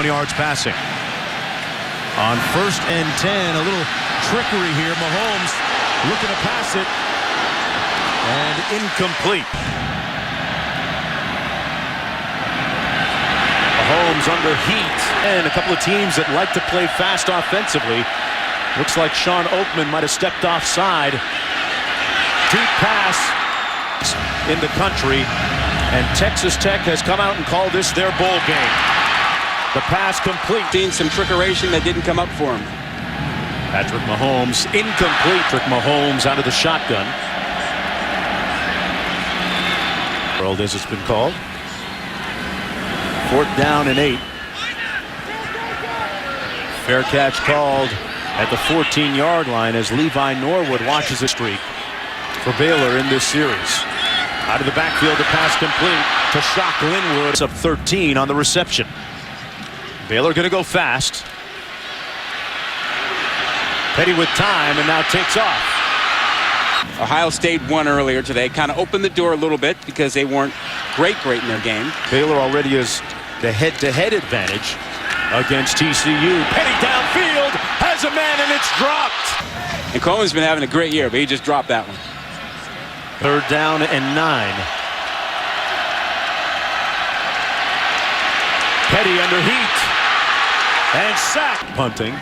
21 yards passing. On 1st and 10, a little trickery here. Mahomes looking to pass it, and incomplete. Mahomes under heat, and a couple of teams that like to play fast offensively. Looks like Sean Oakman might have stepped offside. Deep pass in the country, and Texas Tech has come out and called this their bowl game. The pass complete. Seen some trickeration that didn't come up for him. Patrick Mahomes incomplete. Patrick Mahomes out of the shotgun. World as it's been called. 4th down and 8. Fair catch called at the 14-yard line as Levi Norwood watches the streak for Baylor in this series. Out of the backfield, the pass complete to Shock Linwood. It's up 13 on the reception. Baylor going to go fast. Petty with time and now takes off. Ohio State won earlier today. Kind of opened the door a little bit because they weren't great in their game. Baylor already has the head-to-head advantage against TCU. Petty downfield, has a man, and it's dropped. And Coleman's been having a great year, but he just dropped that one. 3rd down and 9. Petty under heat and sacked. Punting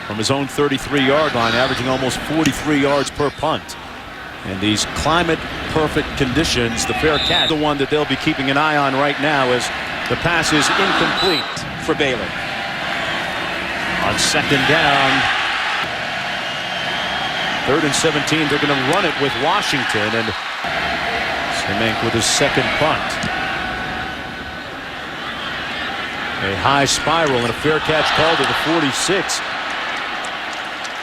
from his own 33-yard line, averaging almost 43 yards per punt. In these climate-perfect conditions, the fair catch, the one that they'll be keeping an eye on right now, as the pass is incomplete for Baylor. On 2nd down, 3rd and 17, they're going to run it with Washington, and Simek with his 2nd punt. A high spiral and a fair catch called to the 46.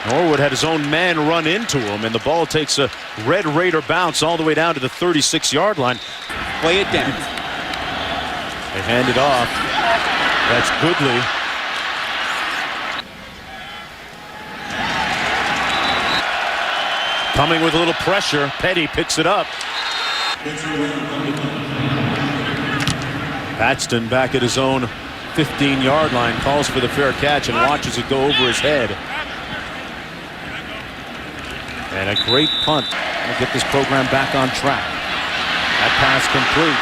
Norwood had his own man run into him, and the ball takes a Red Raider bounce all the way down to the 36-yard line. Play it down. They hand it off. That's Goodley. Coming with a little pressure. Petty picks it up. Paxton back at his own 15-yard line, calls for the fair catch and watches it go over his head. And a great punt to get this program back on track. That pass complete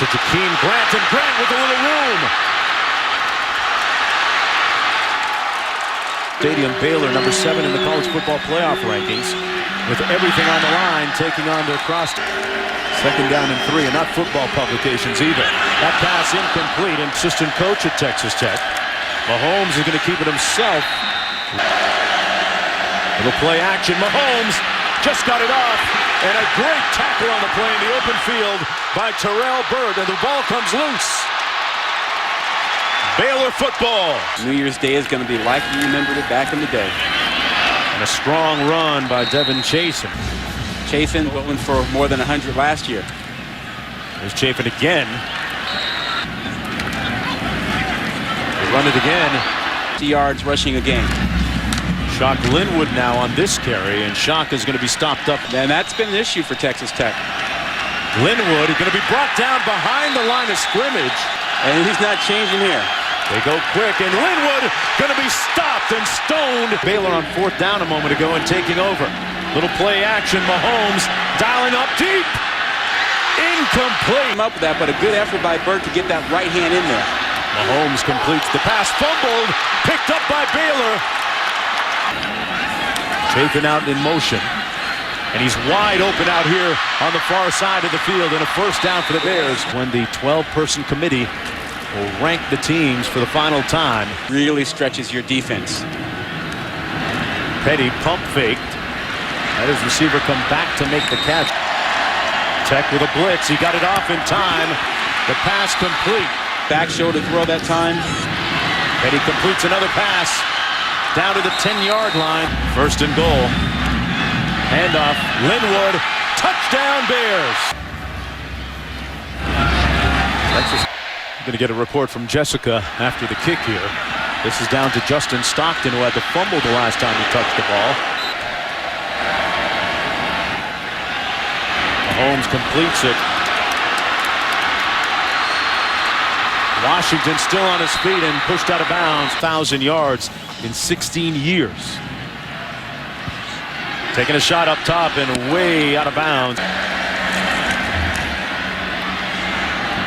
to Jakeem Grant, and Grant with a little room. Stadium Baylor, number 7 in the college football playoff rankings, with everything on the line, taking on their cross. 2nd down and 3, and not football publications either. That pass incomplete. Assistant coach at Texas Tech. Mahomes is going to keep it himself. Little play action. Mahomes just got it off, and a great tackle on the play in the open field by Terrell Byrd, and the ball comes loose. Baylor football. New Year's Day is going to be like you remembered it back in the day. And a strong run by Devin Chasen. Chafin went for more than 100 last year. There's Chafin again. They run it again. 2 yards rushing a game. Shock Linwood now on this carry, and Shock is going to be stopped up. And that's been an issue for Texas Tech. Linwood is going to be brought down behind the line of scrimmage. And he's not changing here. They go quick, and Linwood going to be stopped and stoned. Baylor on 4th down a moment ago and taking over. Little play action. Mahomes dialing up deep. Incomplete. Up with that, but a good effort by Byrd to get that right hand in there. Mahomes completes the pass. Fumbled. Picked up by Baylor. Chafin out in motion. And he's wide open out here on the far side of the field, and a 1st down for the Bears. When the 12-person committee will rank the teams for the final time. Really stretches your defense. Petty pump faked. Let his receiver come back to make the catch. Tech with a blitz. He got it off in time. The pass complete. Back shoulder throw that time. Petty completes another pass down to the 10-yard line. 1st and goal. Handoff. Linwood. Touchdown Bears. Texas going to get a report from Jessica after the kick here. This is down to Justin Stockton, who had the fumble the last time he touched the ball. Mahomes completes it. Washington still on his feet and pushed out of bounds. 1,000 yards in 16 years. Taking a shot up top and way out of bounds.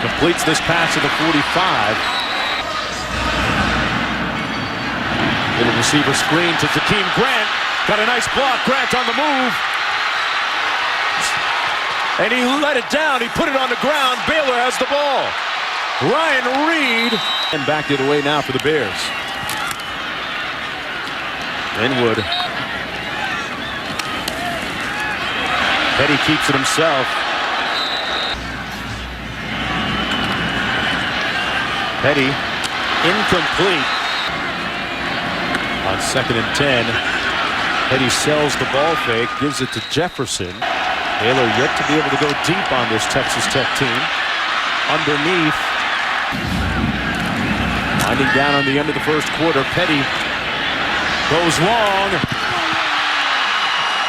Completes this pass to the 45. Little receiver screen to Jakeem Grant. Got a nice block. Grant on the move. And he let it down. He put it on the ground. Baylor has the ball. Ryan Reed. And backed it away now for the Bears. Linwood. Petty keeps it himself. Petty incomplete. On 2nd and 10. Petty sells the ball fake, gives it to Jefferson. Baylor yet to be able to go deep on this Texas Tech team. Underneath. Winding down on the end of the first quarter. Petty goes long.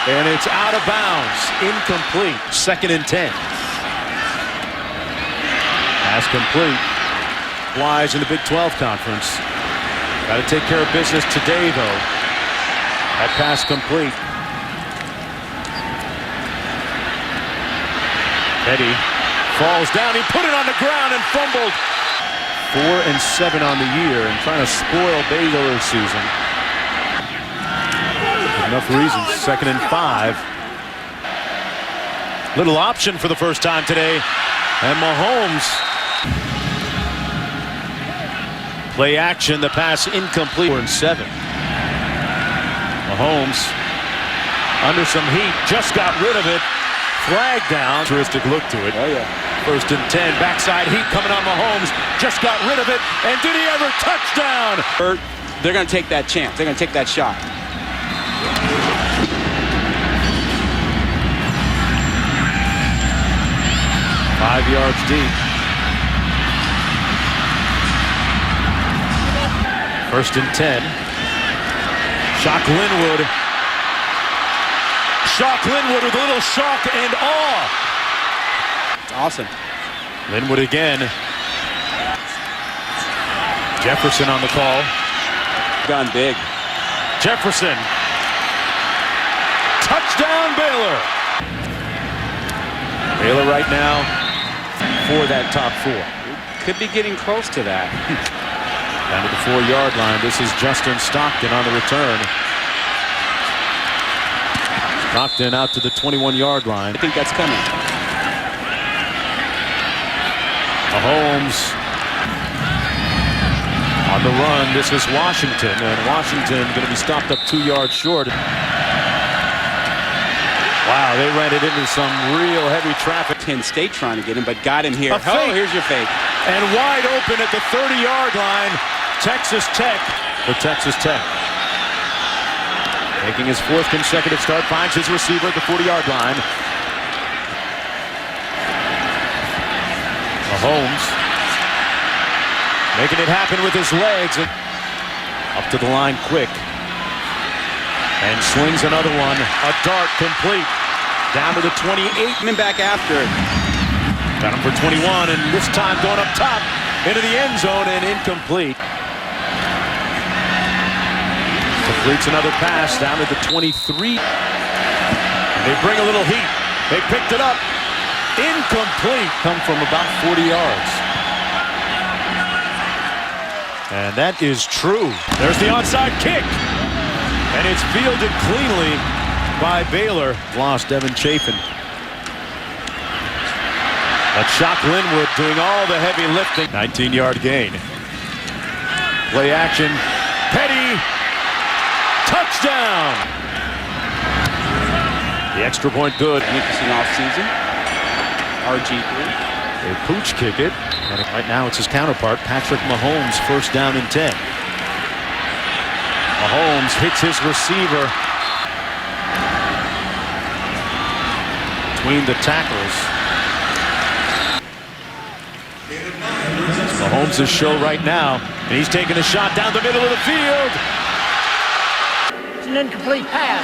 And it's out of bounds. Incomplete. 2nd and 10. Pass complete. Flies in the Big 12 Conference. Got to take care of business today, though. That pass complete. Petty falls down. He put it on the ground and fumbled. 4-7 on the year and trying to spoil Baylor's season. Enough reasons. 2nd and 5. Little option for the first time today. And Mahomes. Play action. The pass incomplete. 4-7. Mahomes under some heat. Just got rid of it. Flag down. Terrific look to it. Oh, yeah. 1st and 10. Backside heat coming on Mahomes. Just got rid of it. And did he ever touchdown? They're going to take that chance. They're going to take that shot. Five yards deep. 1st and 10. Shock Linwood. Shock Linwood with a little shock and awe. Awesome. Linwood again. Jefferson on the call. Gone big. Jefferson. Touchdown Baylor. Baylor right now for that top 4. Could be getting close to that. Down to the 4-yard line. This is Justin Stockton on the return. Stockton out to the 21-yard line. I think that's coming. Mahomes on the run. This is Washington, and Washington going to be stopped up 2 yards short. Wow, they ran it into some real heavy traffic. Penn State trying to get him, but got him here. A fake. Oh, here's your fake. And wide open at the 30-yard line. Texas Tech for Texas Tech. Making his 4th consecutive start, finds his receiver at the 40-yard line. Mahomes making it happen with his legs. Up to the line quick. And slings another one. A dart complete. Down to the 28. Coming back after it. Got him for 21, and this time going up top into the end zone and incomplete. Completes another pass down to the 23. And they bring a little heat. They picked it up. Incomplete. Come from about 40 yards. And that is true. There's the onside kick. And it's fielded cleanly by Baylor. Lost Devin Chafin. But Shock Linwood doing all the heavy lifting. 19-yard gain. Play action. Petty. Touchdown. The extra point good. Interesting offseason. RG3. They pooch kick it. And right now it's his counterpart, Patrick Mahomes, 1st down and 10. Mahomes hits his receiver between the tackles. It's Mahomes' show right now, and he's taking a shot down the middle of the field. It's an incomplete pass.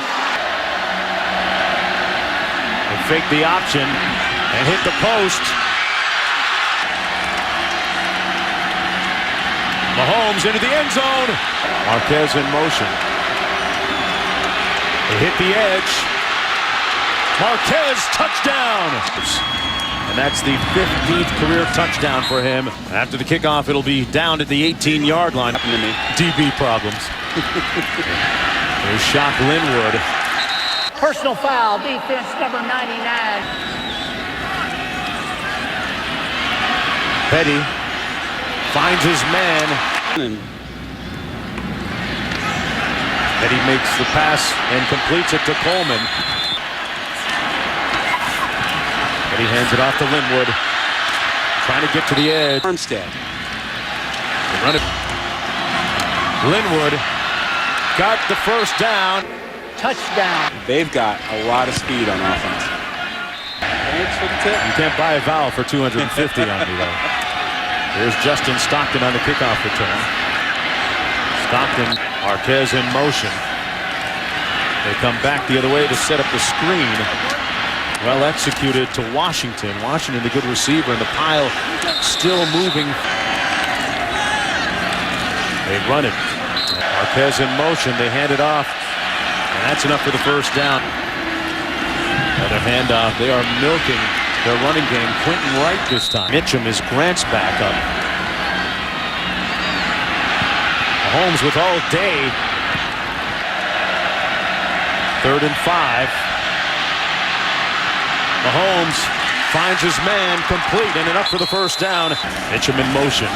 They fake the option and hit the post. Mahomes into the end zone. Marquez in motion. They hit the edge. Marquez, touchdown. And that's the 15th career touchdown for him. After the kickoff, it'll be down at the 18-yard line. DB problems. There's Shock Linwood. Personal foul, defense number 99. Petty finds his man. Petty makes the pass and completes it to Coleman. Petty hands it off to Linwood. Trying to get to the edge. Armstead. They run it. Linwood got the first down. Touchdown. They've got a lot of speed on offense. Thanks for the tip. You can't buy a vowel for $250 on me, though. Here's Justin Stockton on the kickoff return. Stockton, Marquez in motion. They come back the other way to set up the screen. Well executed to Washington. Washington, the good receiver, and the pile still moving. They run it. Marquez in motion. They hand it off. And that's enough for the first down. Another handoff. They are milking their running game. Quentin Wright this time. Mitchum is Grant's backup. Mahomes with all day. 3rd and 5. Mahomes finds his man, complete, and enough for the first down. Mitchum in motion.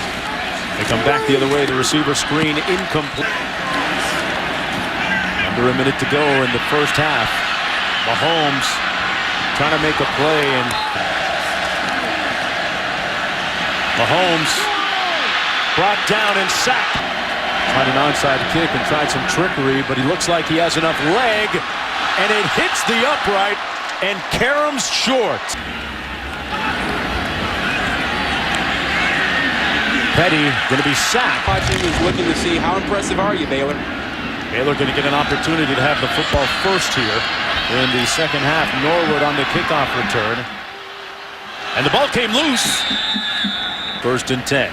They come back the other way. The receiver screen incomplete. Under a minute to go in the first half. Mahomes trying to make a play, and Mahomes brought down and sacked. Tried an onside kick and tried some trickery, but he looks like he has enough leg, and it hits the upright and caroms short. Petty going to be sacked. Watching is looking to see how impressive are you, Baylor. Baylor going to get an opportunity to have the football first here in the second half. Norwood on the kickoff return. And the ball came loose. 1st and 10.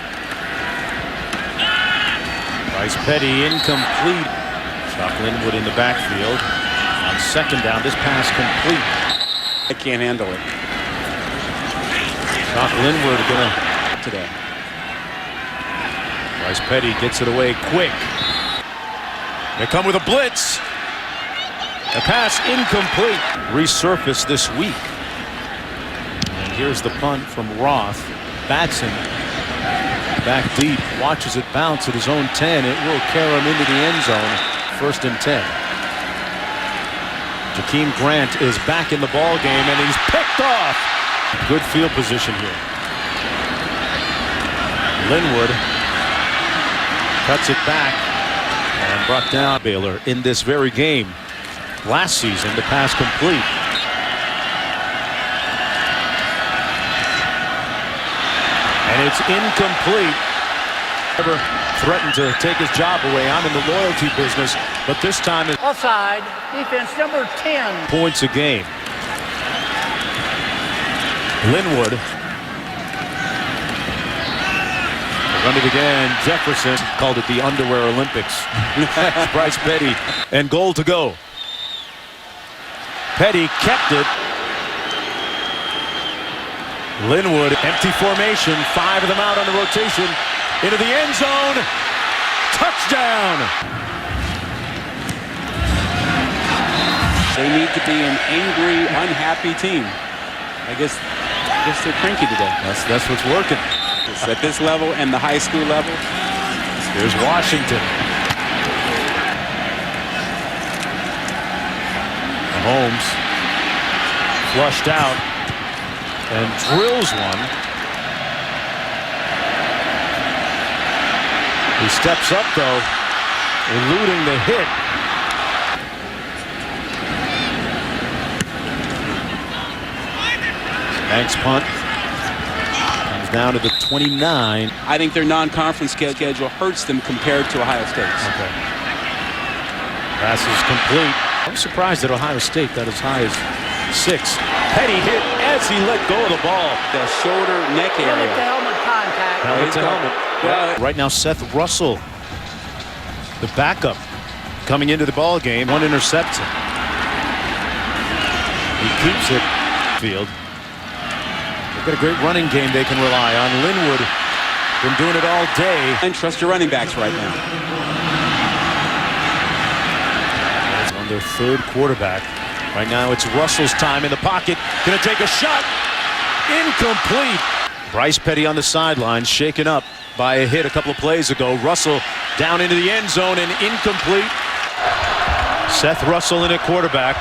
Bryce Petty incomplete. Shock Linwood in the backfield. On 2nd down, this pass complete. I can't handle it. Shock Linwood going to Today. Bryce Petty gets it away quick. They come with a blitz. The pass incomplete. Resurfaced this week. And here's the punt from Roth. Batson back deep. Watches it bounce at his own 10. It will carry him into the end zone. 1st and 10. Jakeem Grant is back in the ball game, and he's picked off. Good field position here. Linwood cuts it back and brought down. Baylor in this very game last season. The pass complete. And it's incomplete. Never threatened to take his job away. I'm in the loyalty business, but this time it's Offside, defense number 10. points a game. Linwood. Run it again. Jefferson called it the underwear Olympics. Bryce Petty, and goal to go. Petty kept it. Linwood, empty formation. 5 of them out on the rotation. Into the end zone. Touchdown. They need to be an angry, unhappy team. I guess they're cranky today. That's what's working. It's at this level and the high school level. Here's Washington. Mahomes flushed out and drills one. He steps up, though, eluding the hit. Banks punt. Comes down to the 29. I think their non-conference schedule hurts them compared to Ohio State's. Okay. Pass is complete. I'm surprised that Ohio State got as high as 6. Petty hit as he let go of the ball. The shoulder neck Limit the area. helmet contact. Helmet to helmet. Well, Right now, Seth Russell, the backup, coming into the ball game. One interception. He keeps it. Field. They've got a great running game they can rely on. Linwood been doing it all day. and trust your running backs right now. On their third quarterback. Right now it's Russell's time in the pocket. Gonna take a shot. Incomplete. Bryce Petty on the sidelines, shaken up by a hit a couple of plays ago. Russell down into the end zone and incomplete. Seth Russell in at quarterback.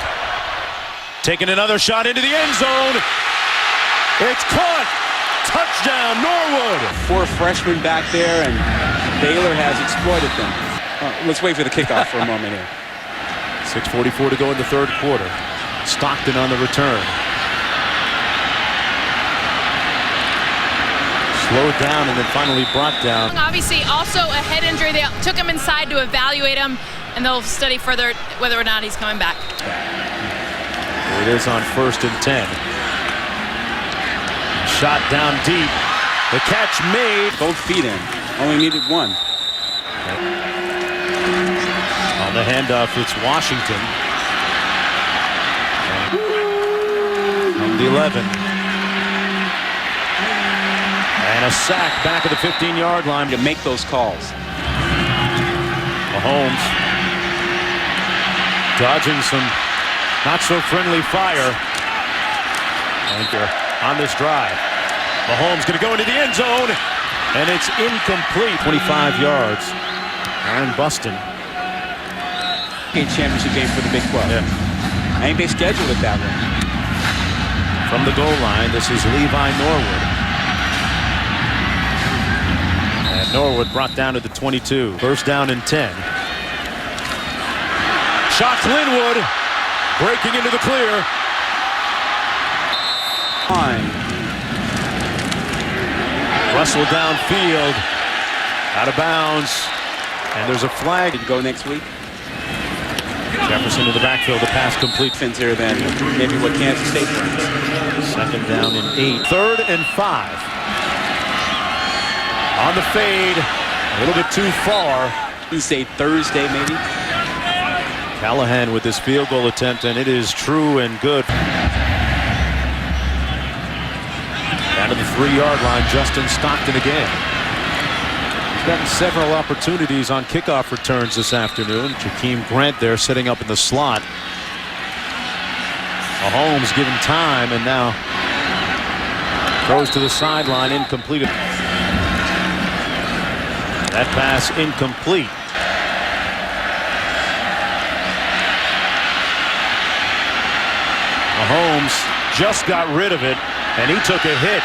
Taking another shot into the end zone. It's caught. Touchdown, Norwood. 4 freshmen back there, and Baylor has exploited them. Let's wait for the kickoff for a moment here. 6:44 to go in the third quarter. Stockton on the return. Slowed down and then finally brought down. Obviously, also a head injury. They took him inside to evaluate him, and they'll study further whether or not he's coming back. Here it is on 1st and 10. Shot down deep. The catch made. Both feet in. Only needed one. On the handoff, it's Washington. From the 11. And a sack back at the 15-yard line. To make those calls. Mahomes dodging some not-so-friendly fire. And on this drive. Mahomes going to go into the end zone. And it's incomplete. 25 yards. Aaron Buston. Championship game for the Big 12. Yeah. I think they scheduled it that way. From the goal line, this is Levi Norwood. And Norwood brought down to the 22. First down and 10. Shocks Linwood. Breaking into the clear. Fine. Russell downfield. Out of bounds. And there's a flag. Did you go next week? Jefferson to the backfield. The pass complete. Fins here than maybe what Kansas State runs. Second down and 8. 3rd and 5. On the fade. A little bit too far. You say Thursday maybe? Callahan with this field goal attempt, and it is true and good. Down to the 3-yard line, Justin Stockton again. He's gotten several opportunities on kickoff returns this afternoon. Jakeem Grant there setting up in the slot. Mahomes given time, and now throws to the sideline, incomplete. That pass incomplete. Mahomes just got rid of it, and he took a hit.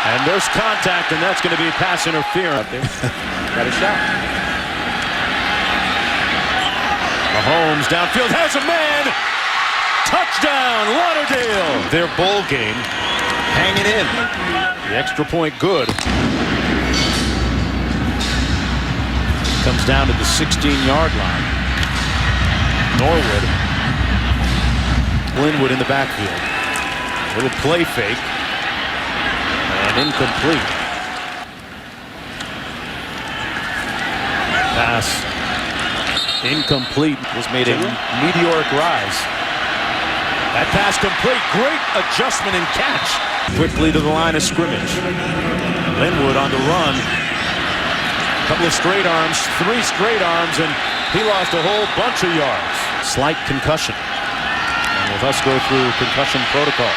And there's contact, and that's going to be pass interference. Got a shot. Mahomes downfield has a man. Touchdown, Lauderdale. Their bowl game hanging in. The extra point good. Comes down to the 16-yard line. Norwood. Linwood in the backfield. Little play fake. And incomplete. Pass. Incomplete. Has made a meteoric rise. That pass complete. Great adjustment and catch. Quickly to the line of scrimmage. Linwood on the run. Couple of straight arms, 3 straight arms, and he lost a whole bunch of yards. Slight concussion. And with us go through concussion protocol.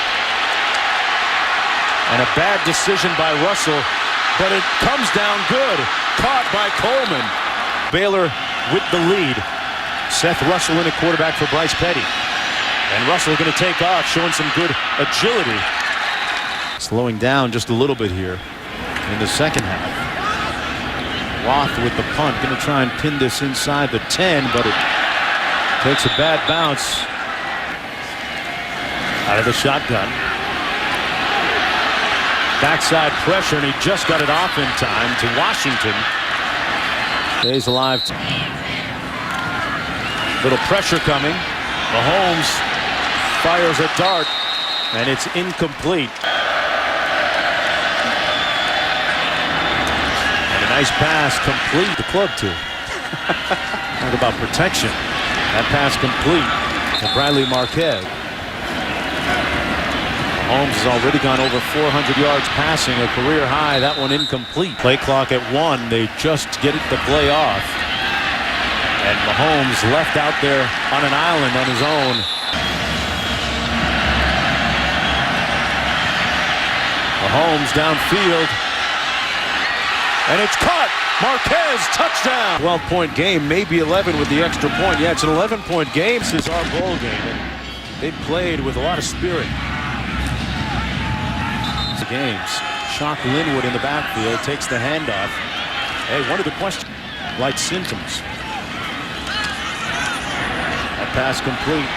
And a bad decision by Russell, but it comes down good. Caught by Coleman. Baylor with the lead. Seth Russell in at quarterback for Bryce Petty. And Russell going to take off, showing some good agility. Slowing down just a little bit here in the second half. Roth with the punt, going to try and pin this inside the 10, but it takes a bad bounce out of the shotgun. Backside pressure, and he just got it off in time to Washington. Stays alive. Little pressure coming. Mahomes fires a dart, and it's incomplete. Nice pass, complete. The club to. Talk about protection. That pass complete to Bradley Marquez. Holmes has already gone over 400 yards passing, a career high. That one incomplete. Play clock at 1. They just get the play off. And Mahomes left out there on an island on his own. Mahomes downfield. And it's caught. Marquez, touchdown. 12-point game, maybe 11 with the extra point. Yeah, it's an 11-point game. This is our bowl game. And they played with a lot of spirit. The games. Shock Linwood in the backfield, takes the handoff. Hey, one of the questions, light symptoms. That pass complete.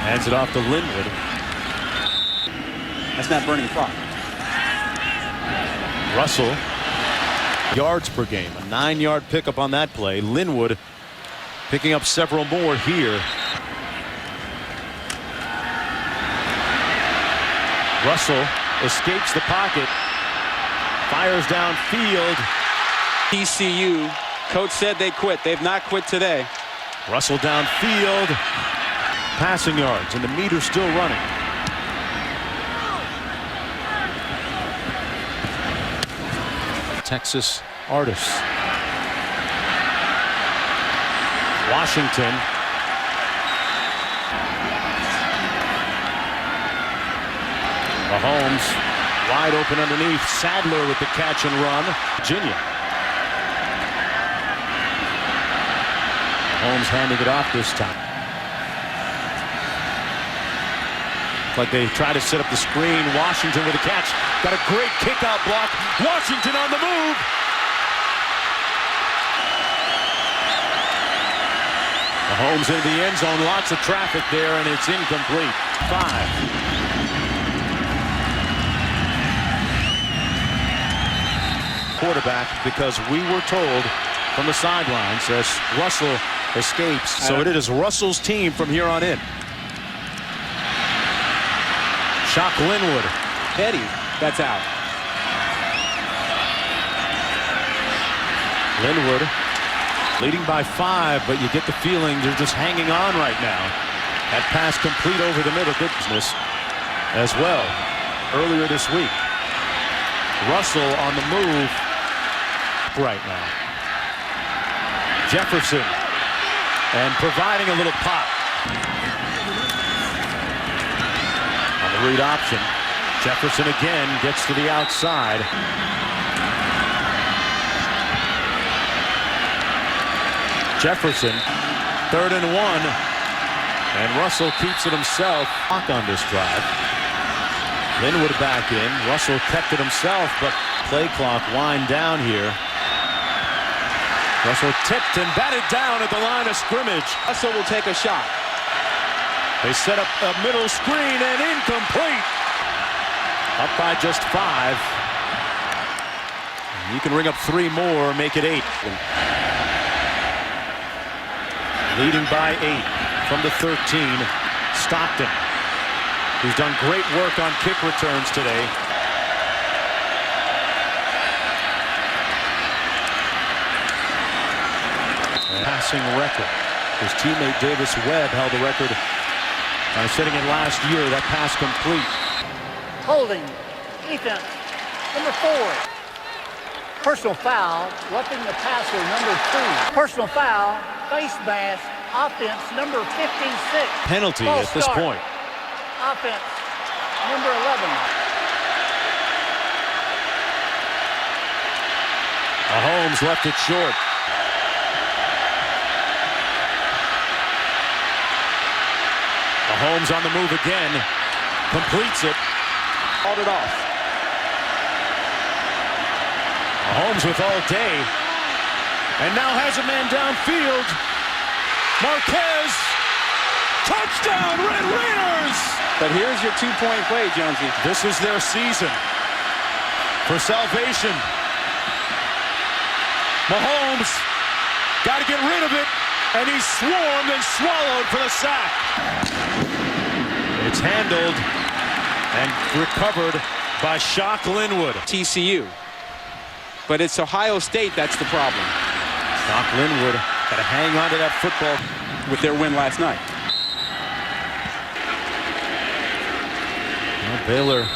Hands it off to Linwood. That's not burning clock. Russell, yards per game, a 9-yard pickup on that play. Linwood picking up several more here. Russell escapes the pocket, fires downfield. TCU, coach said they quit. They've not quit today. Russell downfield, passing yards, and the meter's still running. Texas artists. Washington. Mahomes wide open underneath. Sadler with the catch and run. Virginia. Mahomes handing it off this time. Like they try to set up the screen. Washington with a catch. Got a great kick-out block. Washington on the move. Mahomes into the end zone. Lots of traffic there, and it's incomplete. 5. Quarterback, because we were told from the sidelines as Russell escapes. So it is Russell's team from here on in. Shock Linwood. Petty, that's out. Linwood leading by 5, but you get the feeling they're just hanging on right now. That pass complete over the middle. Good business as well earlier this week. Russell on the move right now. Jefferson and providing a little pop. On the read option. Jefferson again gets to the outside. Jefferson, 3rd and 1. And Russell keeps it himself. Clock on this drive. Linwood back in. Russell kept it himself, but play clock wind down here. Russell tipped and batted down at the line of scrimmage. Russell will take a shot. They set up a middle screen and incomplete. Up by just 5. You can ring up 3 more, make it 8. Leading by 8 from the 13, Stockton, who's done great work on kick returns today. Passing record. His teammate Davis Webb held the record by setting it last year. That pass complete. Holding. Defense. Number 4. Personal foul. Roughing the passer. Number 2. Personal foul. Face mask. Offense. Number 56. Penalty False at this start. point. Offense. Number 11. Mahomes left it short. Mahomes on the move again. Completes it. Called it off. Mahomes with all day. And now has a man downfield. Marquez. Touchdown, Red Raiders! But here's your 2-point play, Jonesy. This is their season for salvation. Mahomes got to get rid of it, and he's swarmed and swallowed for the sack. It's handled and recovered by Shock Linwood. TCU. But it's Ohio State that's the problem. Shock Linwood got to hang on to that football with their win last night. Baylor